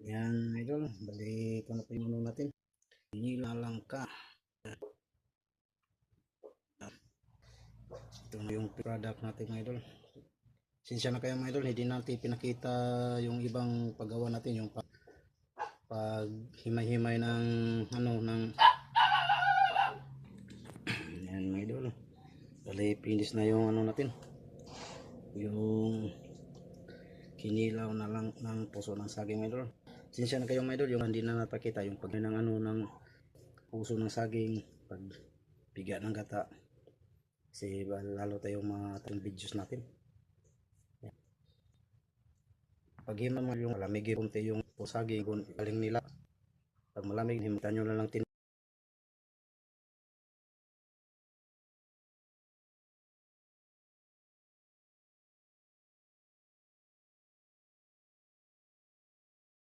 Yan idol, balik ko na po yung ano natin. Nilalang ka. Ito na yung product natin mga idol. Sinsya na kayo mga idol, hindi natin pinakita yung ibang paggawa natin, yung paghimay-himay ng ano ng yan mga idol. Balik finish na yung ano natin. Yung kinilaw na lang ng puso ng saging mga idol. Sinsya na kayo mga idol, yung hindi na napakita yung pag ng ano ng puso ng saging, pag piga ng gata. Kasi lalo tayong mga videos natin. Pag himamal yung malamig yung saging, galing nila. Pag malamig, himutan nyo na lang